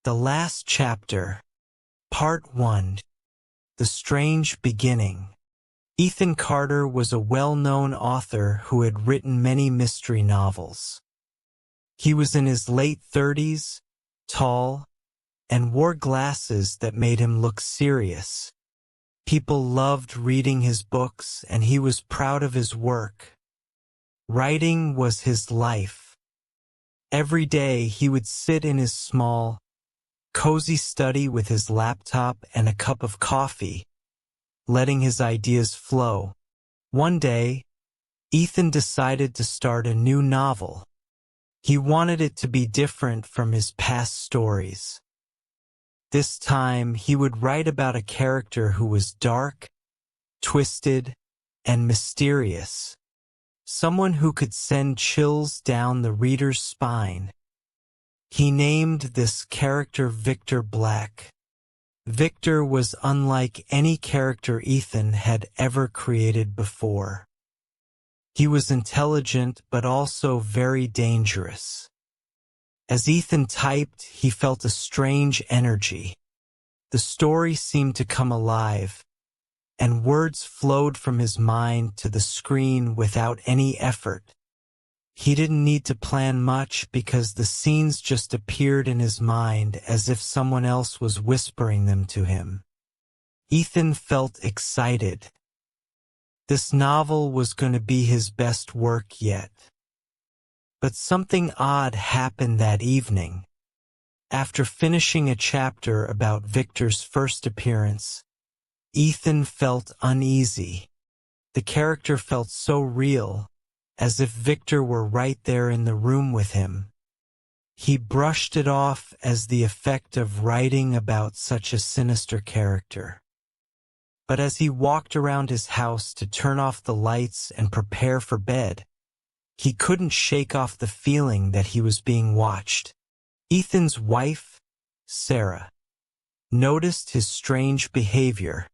The Last Chapter, Part 1. The Strange Beginning. Ethan Carter was a well-known author who had written many mystery novels. He was in his late 30s, tall, and wore glasses that made him look serious. People loved reading his books, and he was proud of his work. Writing was his life. Every day he would sit in his small, cozy study with his laptop and a cup of coffee, letting his ideas flow. One day, Ethan decided to start a new novel. He wanted it to be different from his past stories. This time, he would write about a character who was dark, twisted, and mysterious. Someone who could send chills down the reader's spine. He named this character Victor Black. Victor was unlike any character Ethan had ever created before. He was intelligent but also very dangerous. As Ethan typed, he felt a strange energy. The story seemed to come alive, and words flowed from his mind to the screen without any effort. He didn't need to plan much because the scenes just appeared in his mind as if someone else was whispering them to him. Ethan felt excited. This novel was going to be his best work yet. But something odd happened that evening. After finishing a chapter about Victor's first appearance, Ethan felt uneasy. The character felt so real, as if Victor were right there in the room with him. He brushed it off as the effect of writing about such a sinister character. But as he walked around his house to turn off the lights and prepare for bed, he couldn't shake off the feeling that he was being watched. Ethan's wife, Sarah, noticed his strange behavior.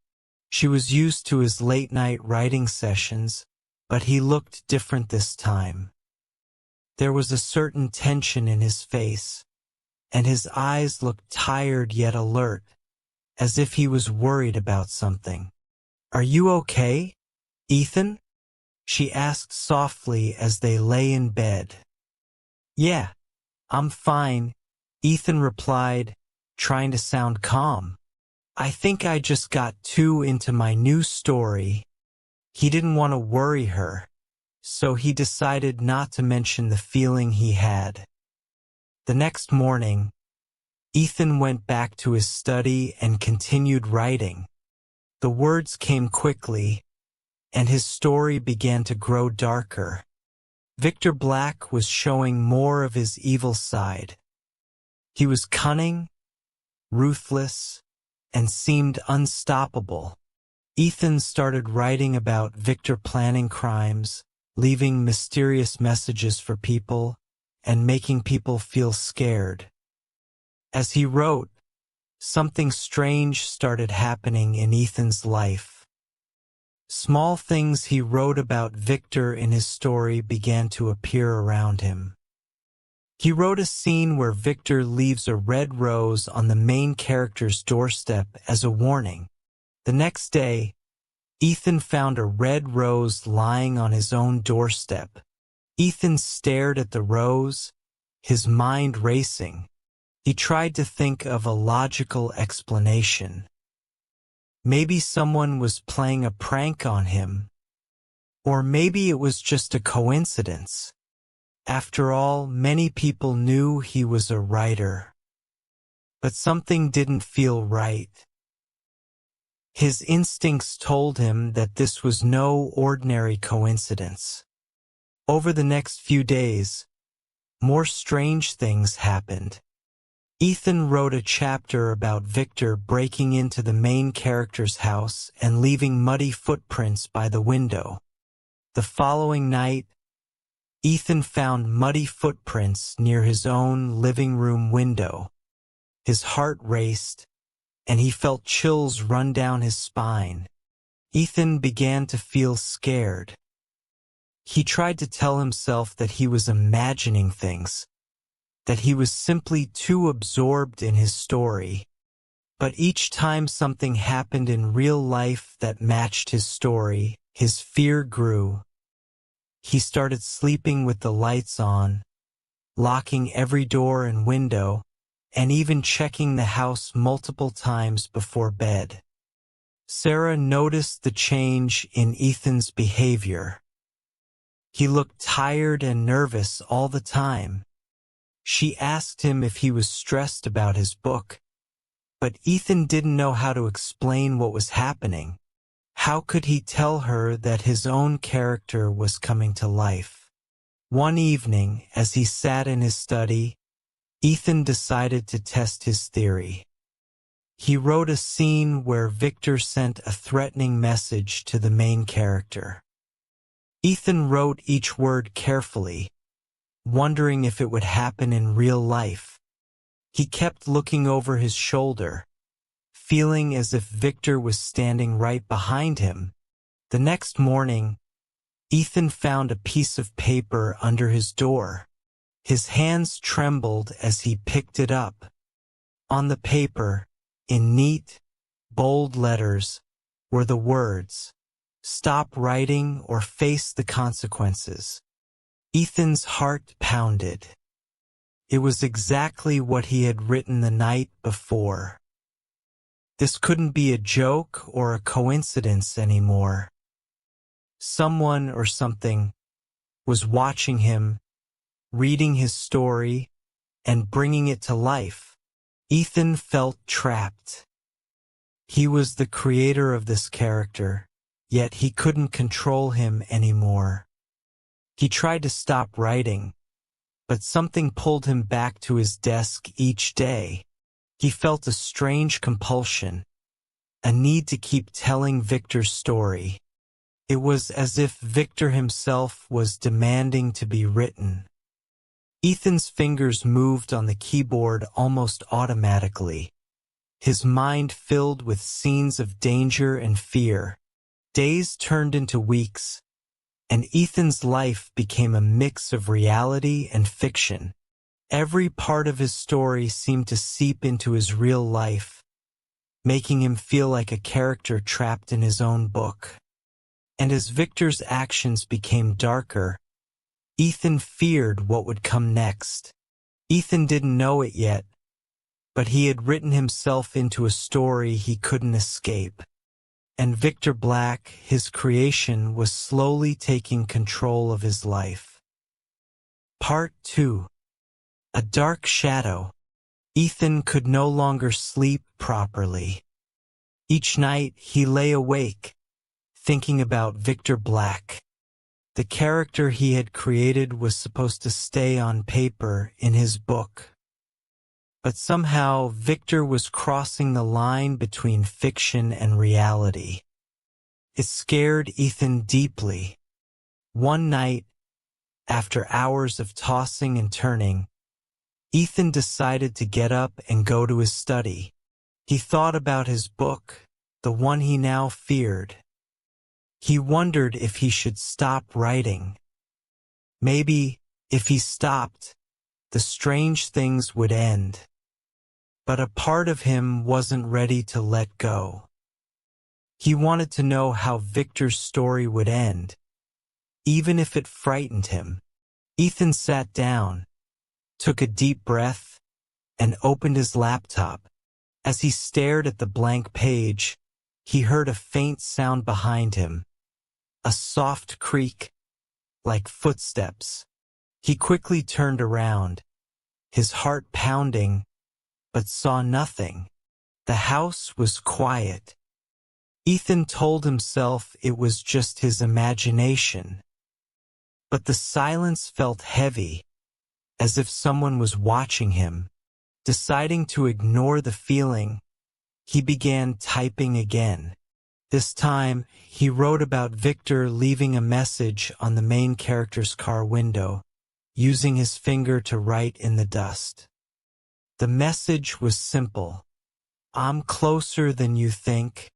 She was used to his late-night writing sessions, but he looked different this time. There was a certain tension in his face, and his eyes looked tired yet alert, as if he was worried about something. "Are you okay, Ethan?" she asked softly as they lay in bed. "Yeah, I'm fine," Ethan replied, trying to sound calm. "I think I just got too into my new story." He didn't want to worry her, so he decided not to mention the feeling he had. The next morning, Ethan went back to his study and continued writing. The words came quickly, and his story began to grow darker. Victor Black was showing more of his evil side. He was cunning, ruthless, and seemed unstoppable. Ethan started writing about Victor planning crimes, leaving mysterious messages for people, and making people feel scared. As he wrote, something strange started happening in Ethan's life. Small things he wrote about Victor in his story began to appear around him. He wrote a scene where Victor leaves a red rose on the main character's doorstep as a warning. The next day, Ethan found a red rose lying on his own doorstep. Ethan stared at the rose, his mind racing. He tried to think of a logical explanation. Maybe someone was playing a prank on him. Or maybe it was just a coincidence. After all, many people knew he was a writer. But something didn't feel right. His instincts told him that this was no ordinary coincidence. Over the next few days, more strange things happened. Ethan wrote a chapter about Victor breaking into the main character's house and leaving muddy footprints by the window. The following night, Ethan found muddy footprints near his own living room window. His heart raced, and he felt chills run down his spine. Ethan began to feel scared. He tried to tell himself that he was imagining things, that he was simply too absorbed in his story. But each time something happened in real life that matched his story, his fear grew. He started sleeping with the lights on, locking every door and window, and even checking the house multiple times before bed. Sarah noticed the change in Ethan's behavior. He looked tired and nervous all the time. She asked him if he was stressed about his book, but Ethan didn't know how to explain what was happening. How could he tell her that his own character was coming to life? One evening, as he sat in his study, Ethan decided to test his theory. He wrote a scene where Victor sent a threatening message to the main character. Ethan wrote each word carefully, wondering if it would happen in real life. He kept looking over his shoulder, feeling as if Victor was standing right behind him. The next morning, Ethan found a piece of paper under his door. His hands trembled as he picked it up. On the paper, in neat, bold letters, were the words, "Stop writing or face the consequences." Ethan's heart pounded. It was exactly what he had written the night before. This couldn't be a joke or a coincidence anymore. Someone or something was watching him, reading his story, and bringing it to life. Ethan felt trapped. He was the creator of this character, yet he couldn't control him anymore. He tried to stop writing, but something pulled him back to his desk each day. He felt a strange compulsion, a need to keep telling Victor's story. It was as if Victor himself was demanding to be written. Ethan's fingers moved on the keyboard almost automatically, his mind filled with scenes of danger and fear. Days turned into weeks, and Ethan's life became a mix of reality and fiction. Every part of his story seemed to seep into his real life, making him feel like a character trapped in his own book. And as Victor's actions became darker, Ethan feared what would come next. Ethan didn't know it yet, but he had written himself into a story he couldn't escape. And Victor Black, his creation, was slowly taking control of his life. Part 2. A dark shadow. Ethan could no longer sleep properly. Each night he lay awake, thinking about Victor Black. The character he had created was supposed to stay on paper in his book. But somehow Victor was crossing the line between fiction and reality. It scared Ethan deeply. One night, after hours of tossing and turning, Ethan decided to get up and go to his study. He thought about his book, the one he now feared. He wondered if he should stop writing. Maybe, if he stopped, the strange things would end. But a part of him wasn't ready to let go. He wanted to know how Victor's story would end, even if it frightened him. Ethan sat down, took a deep breath, and opened his laptop. As he stared at the blank page, he heard a faint sound behind him. A soft creak, like footsteps. He quickly turned around, his heart pounding, but saw nothing. The house was quiet. Ethan told himself it was just his imagination. But the silence felt heavy, as if someone was watching him. Deciding to ignore the feeling, he began typing again. This time, he wrote about Victor leaving a message on the main character's car window, using his finger to write in the dust. The message was simple. "I'm closer than you think."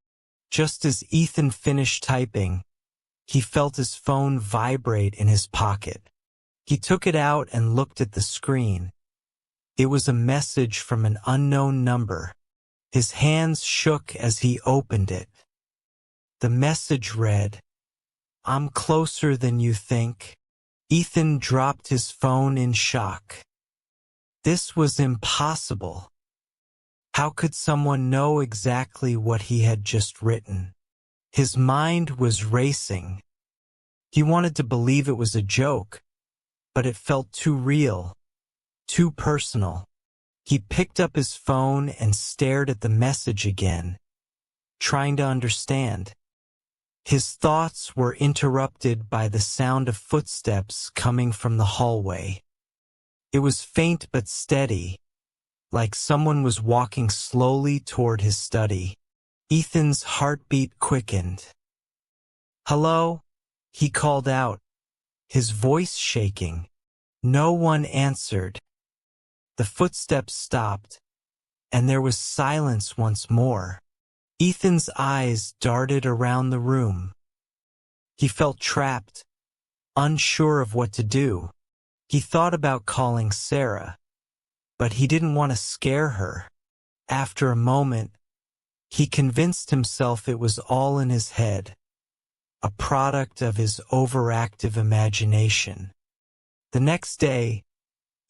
Just as Ethan finished typing, he felt his phone vibrate in his pocket. He took it out and looked at the screen. It was a message from an unknown number. His hands shook as he opened it. The message read, "I'm closer than you think." Ethan dropped his phone in shock. This was impossible. How could someone know exactly what he had just written? His mind was racing. He wanted to believe it was a joke, but it felt too real, too personal. He picked up his phone and stared at the message again, trying to understand. His thoughts were interrupted by the sound of footsteps coming from the hallway. It was faint but steady, like someone was walking slowly toward his study. Ethan's heartbeat quickened. "Hello?" he called out, his voice shaking. No one answered. The footsteps stopped, and there was silence once more. Ethan's eyes darted around the room. He felt trapped, unsure of what to do. He thought about calling Sarah, but he didn't want to scare her. After a moment, he convinced himself it was all in his head, a product of his overactive imagination. The next day,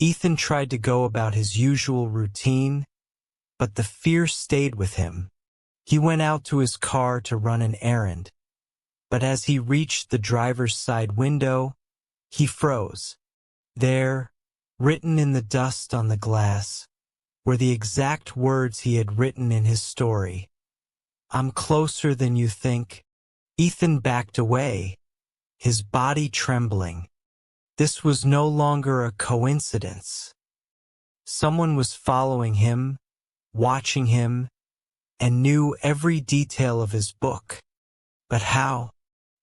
Ethan tried to go about his usual routine, but the fear stayed with him. He went out to his car to run an errand, but as he reached the driver's side window, he froze. There, written in the dust on the glass, were the exact words he had written in his story. "I'm closer than you think." Ethan backed away, his body trembling. This was no longer a coincidence. Someone was following him, watching him, and knew every detail of his book. But how?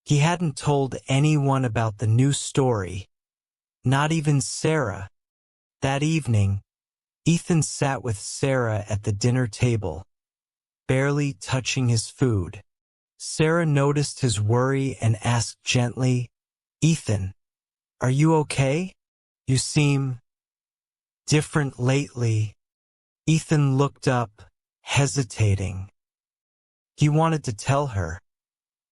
He hadn't told anyone about the new story, not even Sarah. That evening, Ethan sat with Sarah at the dinner table, barely touching his food. Sarah noticed his worry and asked gently, "Ethan, are you okay? You seem different lately." Ethan looked up, hesitating. He wanted to tell her,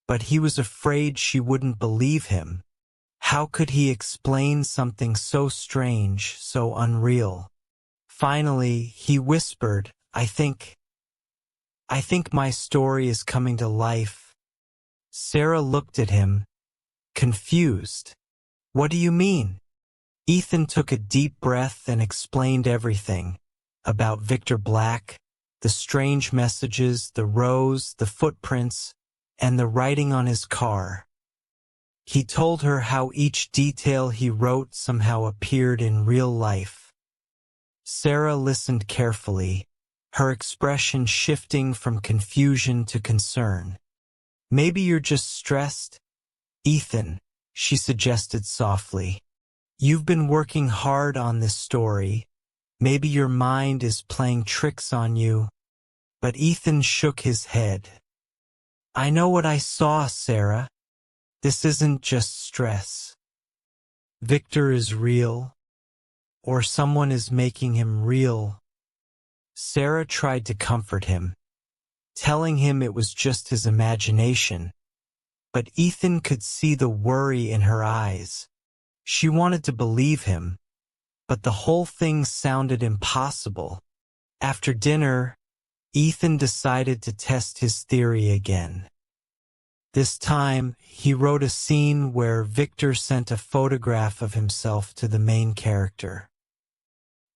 but he was afraid she wouldn't believe him. How could he explain something so strange, so unreal? Finally, he whispered, I think my story is coming to life." Sarah looked at him, confused. "What do you mean?" Ethan took a deep breath and explained everything, about Victor Black, the strange messages, the rose, the footprints, and the writing on his car. He told her how each detail he wrote somehow appeared in real life. Sarah listened carefully, her expression shifting from confusion to concern. "Maybe you're just stressed, Ethan," she suggested softly. "You've been working hard on this story. Maybe your mind is playing tricks on you." But Ethan shook his head. "I know what I saw, Sarah. This isn't just stress. Victor is real, or someone is making him real." Sarah tried to comfort him, telling him it was just his imagination, but Ethan could see the worry in her eyes. She wanted to believe him, but the whole thing sounded impossible. After dinner, Ethan decided to test his theory again. This time, he wrote a scene where Victor sent a photograph of himself to the main character.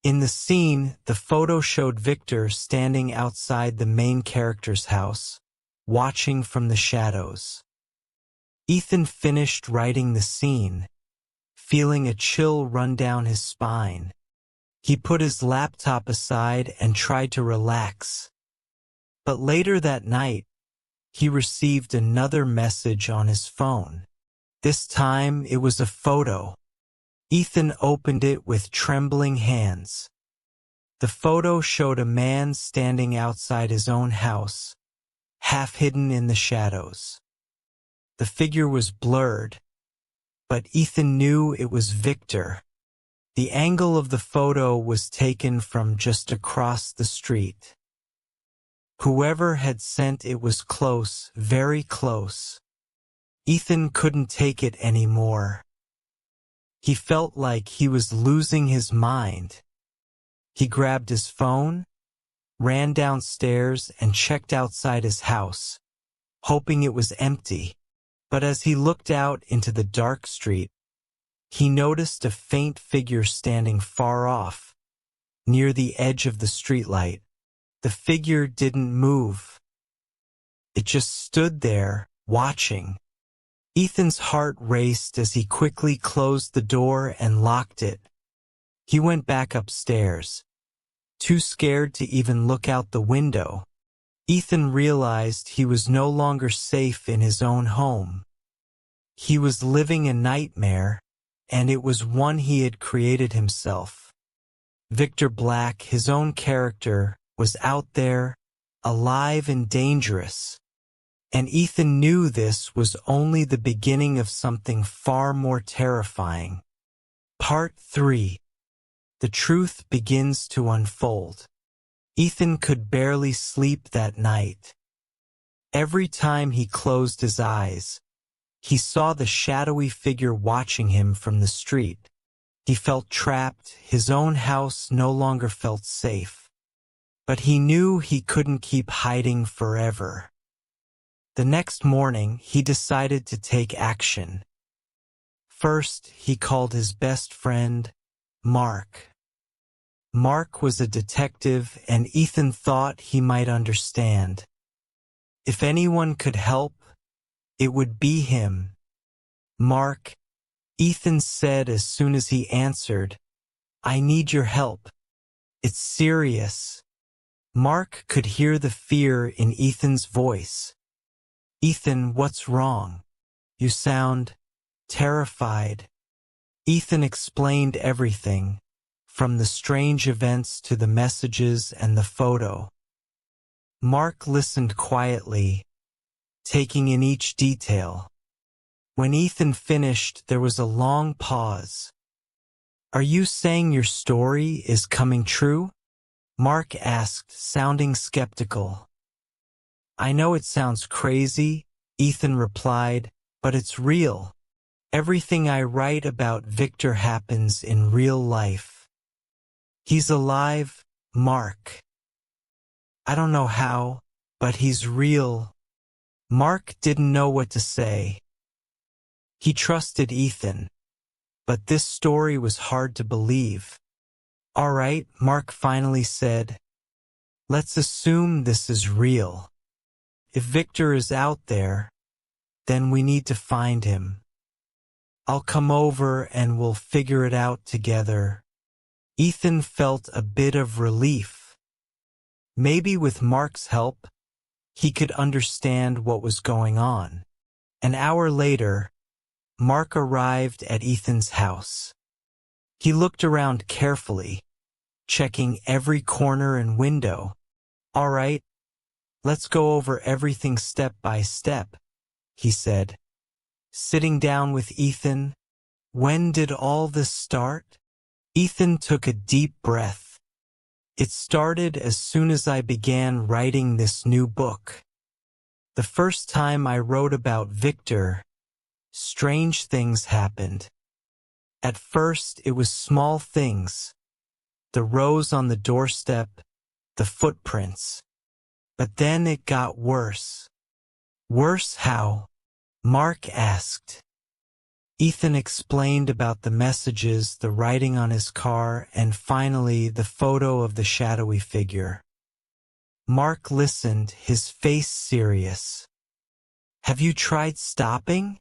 In the scene, the photo showed Victor standing outside the main character's house, watching from the shadows. Ethan finished writing the scene, feeling a chill run down his spine. He put his laptop aside and tried to relax. But later that night, he received another message on his phone. This time it was a photo. Ethan opened it with trembling hands. The photo showed a man standing outside his own house, half hidden in the shadows. The figure was blurred, but Ethan knew it was Victor. The angle of the photo was taken from just across the street. Whoever had sent it was close, very close. Ethan couldn't take it anymore. He felt like he was losing his mind. He grabbed his phone, ran downstairs, and checked outside his house, hoping it was empty. But as he looked out into the dark street, he noticed a faint figure standing far off, near the edge of the streetlight. The figure didn't move. It just stood there, watching. Ethan's heart raced as he quickly closed the door and locked it. He went back upstairs, too scared to even look out the window. Ethan realized he was no longer safe in his own home. He was living a nightmare, and it was one he had created himself. Victor Black, his own character, was out there, alive and dangerous. And Ethan knew this was only the beginning of something far more terrifying. Part 3. The truth begins to unfold. Ethan could barely sleep that night. Every time he closed his eyes, he saw the shadowy figure watching him from the street. He felt trapped. His own house no longer felt safe. But he knew he couldn't keep hiding forever. The next morning, he decided to take action. First, he called his best friend, Mark. Mark was a detective, and Ethan thought he might understand. If anyone could help, it would be him. Mark, Ethan said as soon as he answered, "I need your help. It's serious." Mark could hear the fear in Ethan's voice. "Ethan, what's wrong? You sound terrified." Ethan explained everything, from the strange events to the messages and the photo. Mark listened quietly, taking in each detail. When Ethan finished, there was a long pause. "Are you saying your story is coming true?" Mark asked, sounding skeptical. "I know it sounds crazy," Ethan replied, "but it's real. Everything I write about Victor happens in real life. He's alive, Mark. I don't know how, but he's real." Mark didn't know what to say. He trusted Ethan, but this story was hard to believe. "All right," Mark finally said, "let's assume this is real. If Victor is out there, then we need to find him. I'll come over and we'll figure it out together." Ethan felt a bit of relief. Maybe with Mark's help, he could understand what was going on. An hour later, Mark arrived at Ethan's house. He looked around carefully, checking every corner and window. "All right, let's go over everything step by step," he said. Sitting down with Ethan, "When did all this start?" Ethan took a deep breath. "It started as soon as I began writing this new book. The first time I wrote about Victor, strange things happened. At first, it was small things. The rose on the doorstep, the footprints. But then it got worse." "Worse how?" Mark asked. Ethan explained about the messages, the writing on his car, and finally the photo of the shadowy figure. Mark listened, his face serious. "Have you tried stopping?"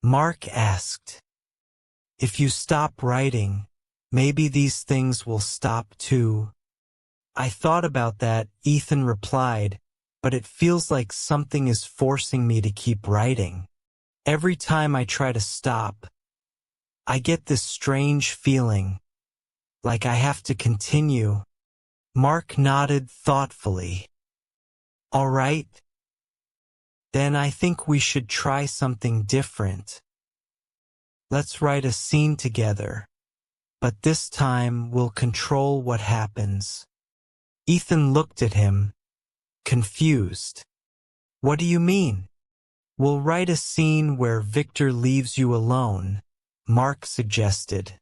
Mark asked. "If you stop writing, maybe these things will stop too." "I thought about that," Ethan replied, "but it feels like something is forcing me to keep writing. Every time I try to stop, I get this strange feeling, like I have to continue." Mark nodded thoughtfully. "All right. Then I think we should try something different. Let's write a scene together." but this time we'll control what happens. Ethan looked at him, confused. What do you mean? We'll write a scene where Victor leaves you alone, Mark suggested.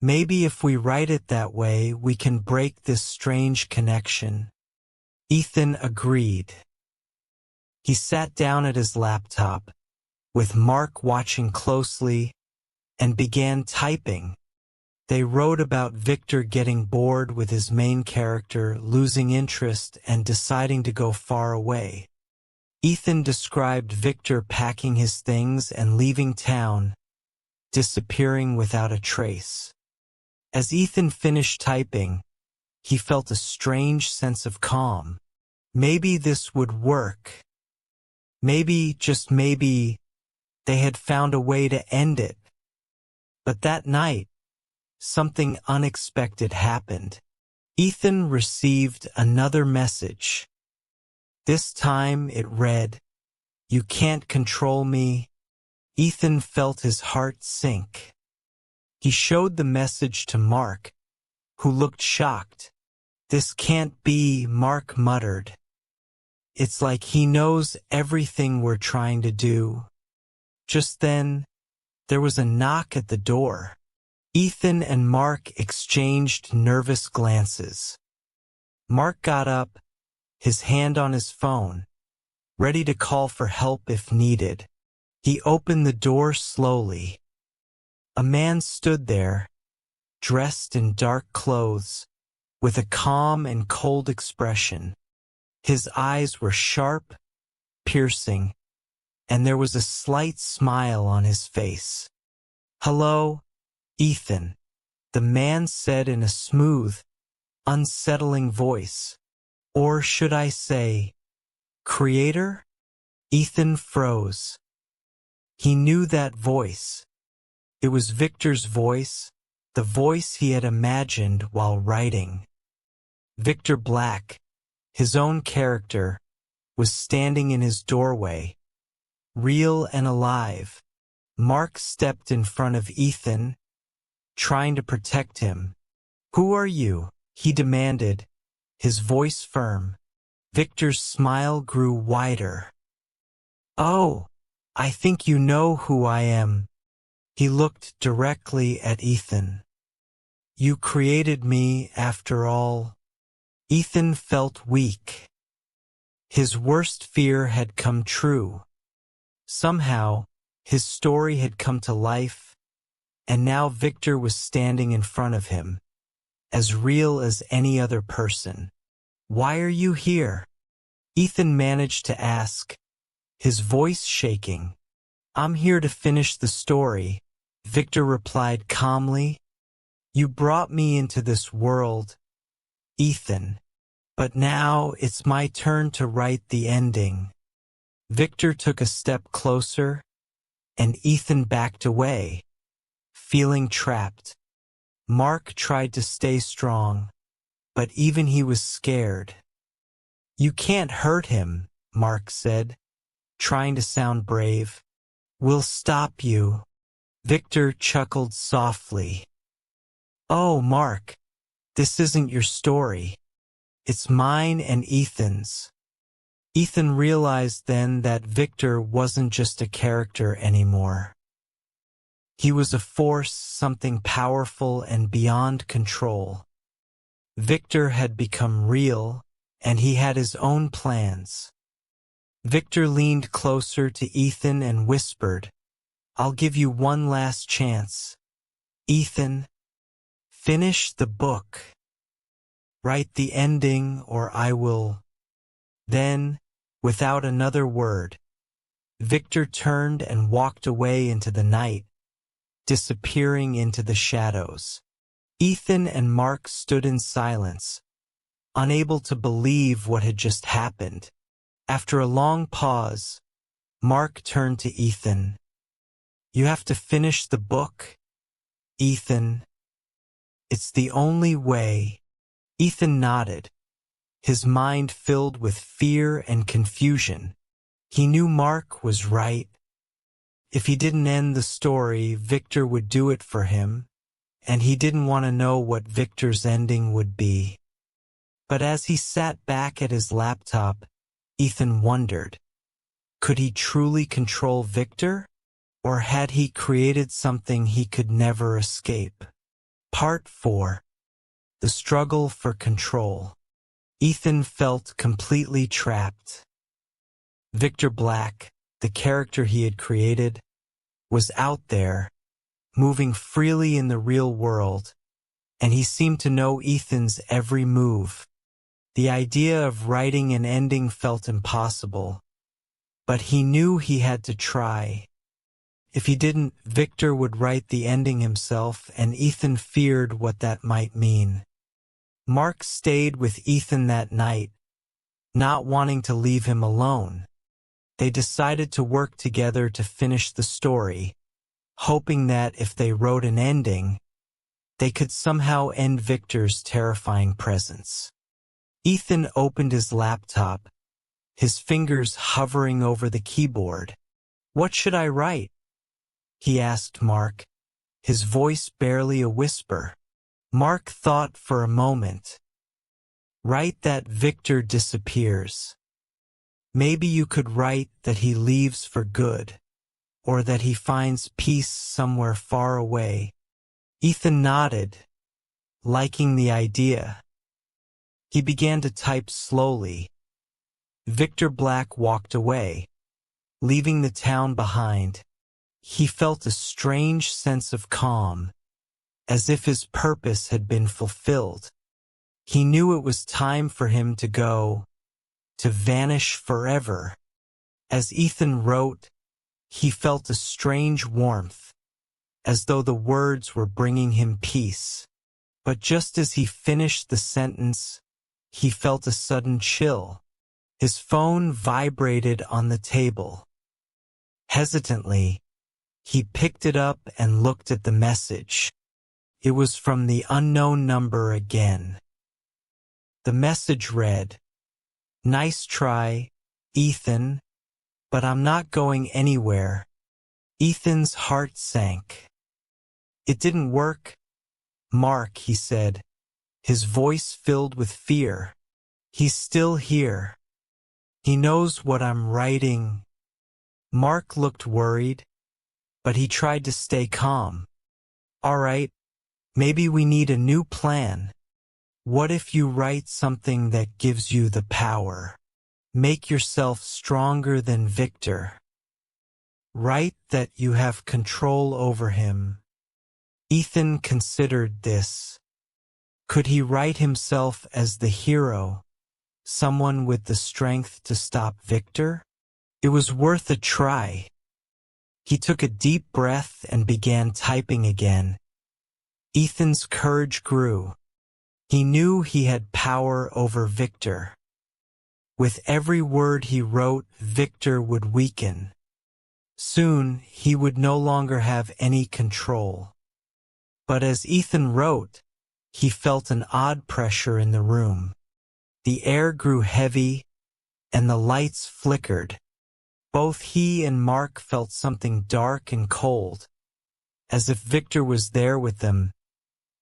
Maybe if we write it that way, we can break this strange connection. Ethan agreed. He sat down at his laptop, with Mark watching closely, and began typing. They wrote about Victor getting bored with his main character, losing interest, and deciding to go far away. Ethan described Victor packing his things and leaving town, disappearing without a trace. As Ethan finished typing, he felt a strange sense of calm. Maybe this would work. Maybe, just maybe, they had found a way to end it. But that night, something unexpected happened. Ethan received another message. This time it read, "You can't control me." Ethan felt his heart sink. He showed the message to Mark, who looked shocked. "This can't be," Mark muttered. "It's like he knows everything we're trying to do." Just then, there was a knock at the door. Ethan and Mark exchanged nervous glances. Mark got up, his hand on his phone, ready to call for help if needed. He opened the door slowly. A man stood there, dressed in dark clothes, with a calm and cold expression. His eyes were sharp, piercing, and there was a slight smile on his face. "Hello, Ethan," the man said in a smooth, unsettling voice. Or should I say, creator? Ethan froze. He knew that voice. It was Victor's voice, the voice he had imagined while writing. Victor Black, his own character, was standing in his doorway, real and alive. Mark stepped in front of Ethan, trying to protect him. "Who are you?" he demanded, his voice firm. Victor's smile grew wider. "Oh, I think you know who I am." He looked directly at Ethan. "You created me, after all." Ethan felt weak. His worst fear had come true. Somehow, his story had come to life, and now Victor was standing in front of him, as real as any other person. "Why are you here?" Ethan managed to ask, his voice shaking. "I'm here to finish the story," Victor replied calmly. "You brought me into this world, Ethan. But now it's my turn to write the ending." Victor took a step closer, and Ethan backed away, feeling trapped. Mark tried to stay strong, but even he was scared. "You can't hurt him," Mark said, trying to sound brave. "We'll stop you." Victor chuckled softly. "Oh, Mark, this isn't your story. It's mine and Ethan's." Ethan realized then that Victor wasn't just a character anymore. He was a force, something powerful and beyond control. Victor had become real, and he had his own plans. Victor leaned closer to Ethan and whispered, "I'll give you one last chance. Ethan, finish the book. Write the ending or I will." Then, without another word, Victor turned and walked away into the night, disappearing into the shadows. Ethan and Mark stood in silence, unable to believe what had just happened. After a long pause, Mark turned to Ethan. "You have to finish the book, Ethan. It's the only way." Ethan nodded, his mind filled with fear and confusion. He knew Mark was right. If he didn't end the story, Victor would do it for him, and he didn't want to know what Victor's ending would be. But as he sat back at his laptop, Ethan wondered, could he truly control Victor? Or had he created something he could never escape? Part 4. The Struggle for Control. Ethan felt completely trapped. Victor Black, the character he had created, was out there, moving freely in the real world, and he seemed to know Ethan's every move. The idea of writing an ending felt impossible, but he knew he had to try. If he didn't, Victor would write the ending himself, and Ethan feared what that might mean. Mark stayed with Ethan that night, not wanting to leave him alone. They decided to work together to finish the story, hoping that if they wrote an ending, they could somehow end Victor's terrifying presence. Ethan opened his laptop, his fingers hovering over the keyboard. "What should I write?" he asked Mark, his voice barely a whisper. Mark thought for a moment. "Write that Victor disappears. Maybe you could write that he leaves for good, or that he finds peace somewhere far away." Ethan nodded, liking the idea. He began to type slowly. Victor Black walked away, leaving the town behind. He felt a strange sense of calm, as if his purpose had been fulfilled. He knew it was time for him to go, to vanish forever. As Ethan wrote, he felt a strange warmth, as though the words were bringing him peace. But just as he finished the sentence, he felt a sudden chill. His phone vibrated on the table. Hesitantly, he picked it up and looked at the message. It was from the unknown number again. The message read, "Nice try, Ethan, but I'm not going anywhere." Ethan's heart sank. "It didn't work, Mark," he said, his voice filled with fear. "He's still here. He knows what I'm writing." Mark looked worried, but he tried to stay calm. "All right, maybe we need a new plan. What if you write something that gives you the power? Make yourself stronger than Victor. Write that you have control over him." Ethan considered this. Could he write himself as the hero, someone with the strength to stop Victor? It was worth a try. He took a deep breath and began typing again. Ethan's courage grew. He knew he had power over Victor. With every word he wrote, Victor would weaken. Soon, he would no longer have any control. But as Ethan wrote, he felt an odd pressure in the room. The air grew heavy, and the lights flickered. Both he and Mark felt something dark and cold, as if Victor was there with them,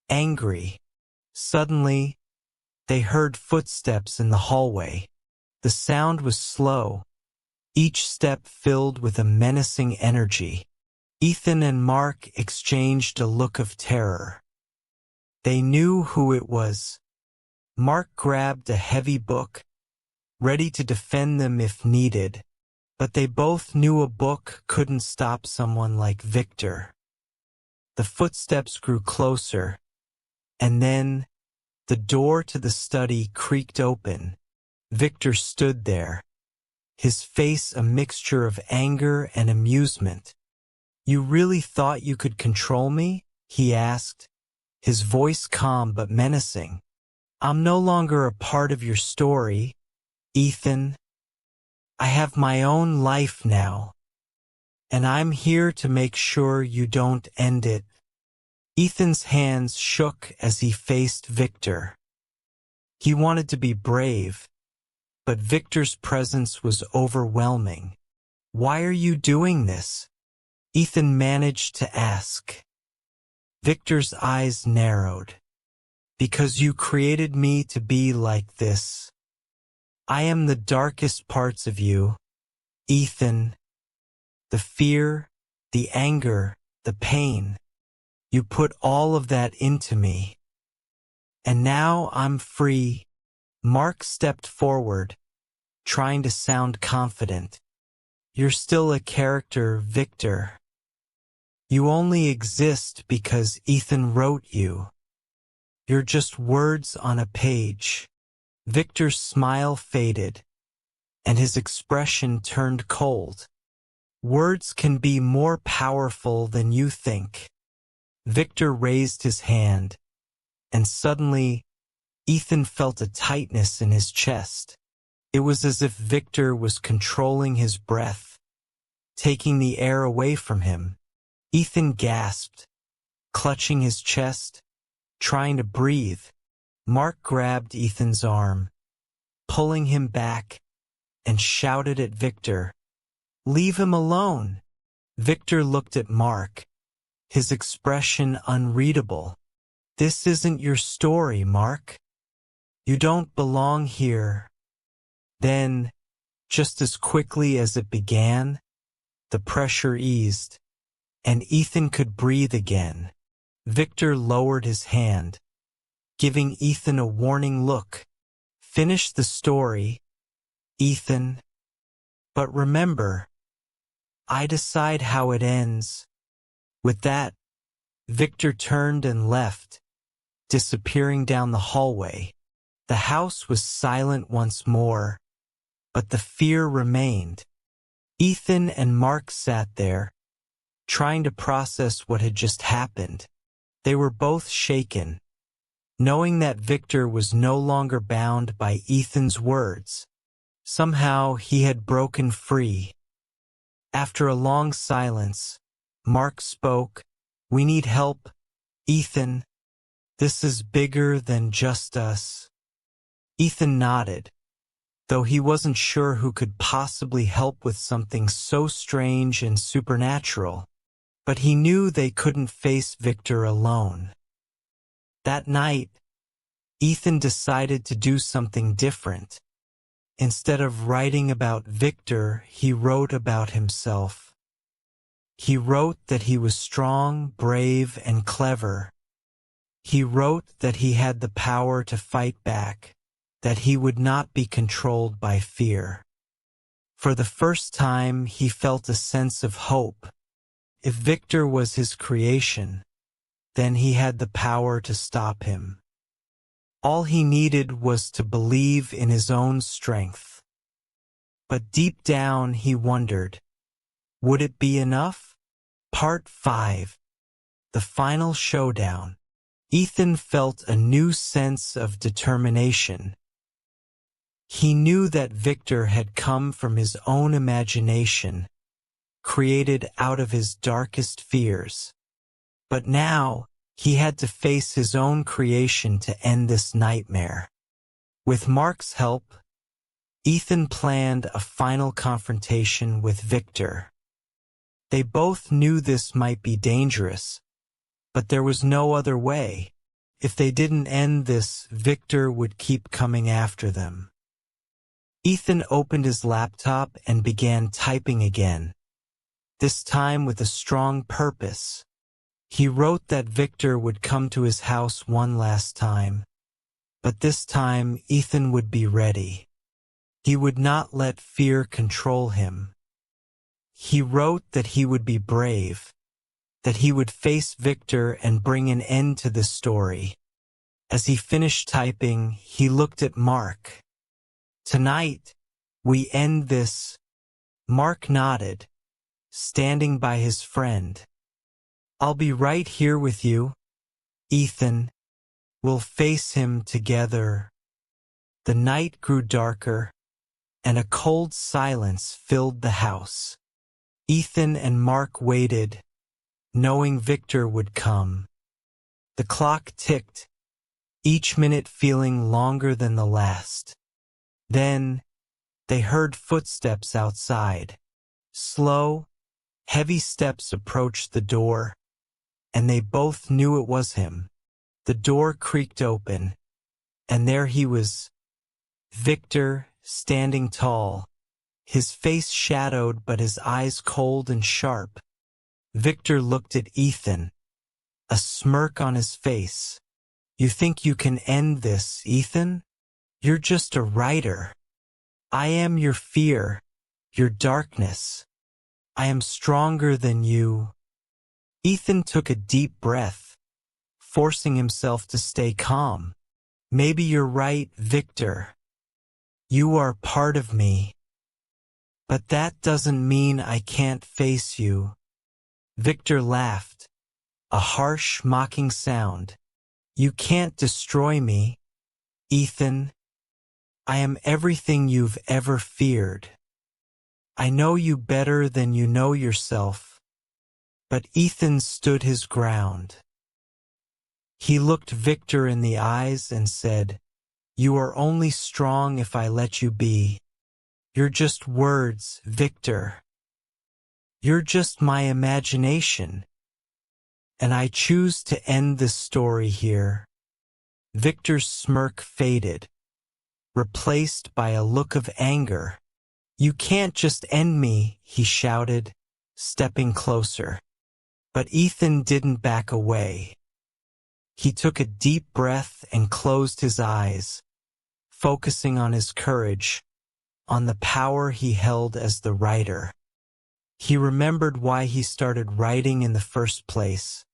angry. Suddenly, they heard footsteps in the hallway. The sound was slow, each step filled with a menacing energy. Ethan and Mark exchanged a look of terror. They knew who it was. Mark grabbed a heavy book, ready to defend them if needed, but they both knew a book couldn't stop someone like Victor. The footsteps grew closer, and then the door to the study creaked open. Victor stood there, his face a mixture of anger and amusement. "You really thought you could control me?" he asked, his voice calm but menacing. "I'm no longer a part of your story, Ethan. I have my own life now, and I'm here to make sure you don't end it." Ethan's hands shook as he faced Victor. He wanted to be brave, but Victor's presence was overwhelming. "Why are you doing this?" Ethan managed to ask. Victor's eyes narrowed. Because you created me to be like this. I am the darkest parts of you, Ethan. The fear, the anger, the pain. You put all of that into me. And now I'm free. Mark stepped forward, trying to sound confident. You're still a character, Victor. You only exist because Ethan wrote you. You're just words on a page. Victor's smile faded, and his expression turned cold. Words can be more powerful than you think. Victor raised his hand, and suddenly, Ethan felt a tightness in his chest. It was as if Victor was controlling his breath, taking the air away from him. Ethan gasped, clutching his chest, trying to breathe. Mark grabbed Ethan's arm, pulling him back, and shouted at Victor, "Leave him alone!" Victor looked at Mark, his expression unreadable. "This isn't your story, Mark. You don't belong here." Then, just as quickly as it began, the pressure eased, and Ethan could breathe again. Victor lowered his hand, giving Ethan a warning look. "Finish the story, Ethan. But remember, I decide how it ends." With that, Victor turned and left, disappearing down the hallway. The house was silent once more, but the fear remained. Ethan and Mark sat there, trying to process what had just happened. They were both shaken, knowing that Victor was no longer bound by Ethan's words. Somehow he had broken free. After a long silence, Mark spoke. "We need help, Ethan. This is bigger than just us." Ethan nodded, though he wasn't sure who could possibly help with something so strange and supernatural. But he knew they couldn't face Victor alone. That night, Ethan decided to do something different. Instead of writing about Victor, he wrote about himself. He wrote that he was strong, brave, and clever. He wrote that he had the power to fight back, that he would not be controlled by fear. For the first time, he felt a sense of hope. If Victor was his creation, then he had the power to stop him. All he needed was to believe in his own strength. But deep down he wondered, would it be enough? Part 5. The Final Showdown. Ethan felt a new sense of determination. He knew that Victor had come from his own imagination, created out of his darkest fears. But now, he had to face his own creation to end this nightmare. With Mark's help, Ethan planned a final confrontation with Victor. They both knew this might be dangerous, but there was no other way. If they didn't end this, Victor would keep coming after them. Ethan opened his laptop and began typing again, this time with a strong purpose. He wrote that Victor would come to his house one last time, but this time Ethan would be ready. He would not let fear control him. He wrote that he would be brave, that he would face Victor and bring an end to the story. As he finished typing, he looked at Mark. "Tonight, we end this." Mark nodded, standing by his friend. "I'll be right here with you, Ethan. We'll face him together." The night grew darker, and a cold silence filled the house. Ethan and Mark waited, knowing Victor would come. The clock ticked, each minute feeling longer than the last. Then, they heard footsteps outside. Slow, heavy steps approached the door, and they both knew it was him. The door creaked open, and there he was, Victor, standing tall, his face shadowed but his eyes cold and sharp. Victor looked at Ethan, a smirk on his face. "You think you can end this, Ethan? You're just a writer. I am your fear, your darkness. I am stronger than you." Ethan took a deep breath, forcing himself to stay calm. "Maybe you're right, Victor. You are part of me. But that doesn't mean I can't face you." Victor laughed, a harsh, mocking sound. "You can't destroy me, Ethan. I am everything you've ever feared. I know you better than you know yourself." But Ethan stood his ground. He looked Victor in the eyes and said, "You are only strong if I let you be. You're just words, Victor. You're just my imagination. And I choose to end this story here." Victor's smirk faded, replaced by a look of anger. "You can't just end me," he shouted, stepping closer. But Ethan didn't back away. He took a deep breath and closed his eyes, focusing on his courage, on the power he held as the writer. He remembered why he started writing in the first place: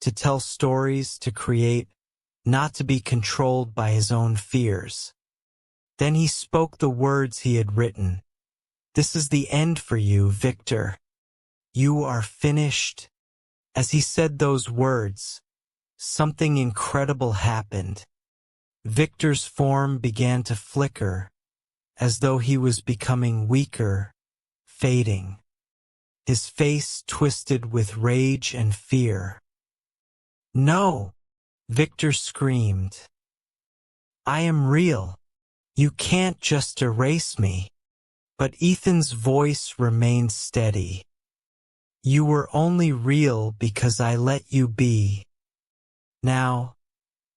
to tell stories, to create, not to be controlled by his own fears. Then he spoke the words he had written. "This is the end for you, Victor. You are finished." As he said those words, something incredible happened. Victor's form began to flicker, as though he was becoming weaker, fading. His face twisted with rage and fear. "No!" Victor screamed. "I am real. You can't just erase me." But Ethan's voice remained steady. "You were only real because I let you be. Now,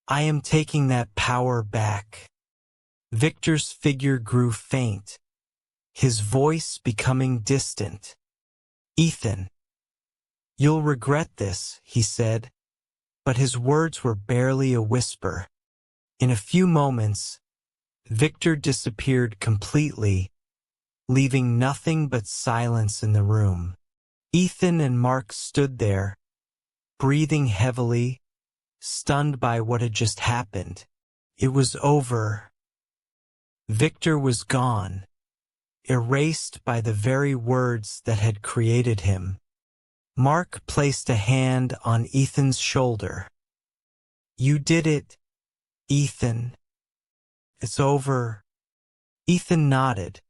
I am taking that power back." Victor's figure grew faint, his voice becoming distant. "Ethan, you'll regret this," he said, but his words were barely a whisper. In a few moments, Victor disappeared completely, leaving nothing but silence in the room. Ethan and Mark stood there, breathing heavily, stunned by what had just happened. It was over. Victor was gone, erased by the very words that had created him. Mark placed a hand on Ethan's shoulder. "You did it, Ethan. It's over." Ethan nodded,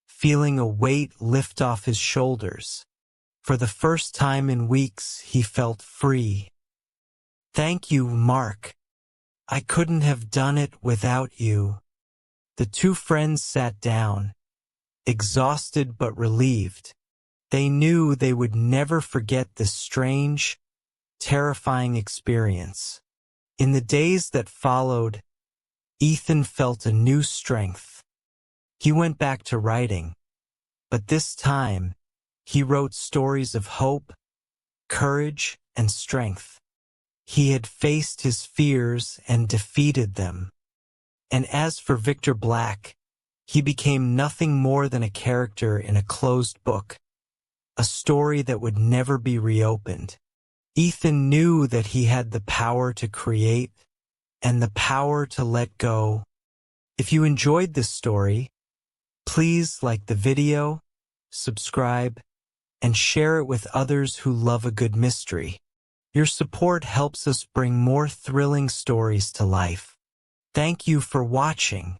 feeling a weight lift off his shoulders. For the first time in weeks, he felt free. "Thank you, Mark. I couldn't have done it without you." The two friends sat down, exhausted but relieved. They knew they would never forget this strange, terrifying experience. In the days that followed, Ethan felt a new strength. He went back to writing, but this time, he wrote stories of hope, courage, and strength. He had faced his fears and defeated them. And as for Victor Black, he became nothing more than a character in a closed book, a story that would never be reopened. Ethan knew that he had the power to create and the power to let go. If you enjoyed this story, please like the video, subscribe, and share it with others who love a good mystery. Your support helps us bring more thrilling stories to life. Thank you for watching.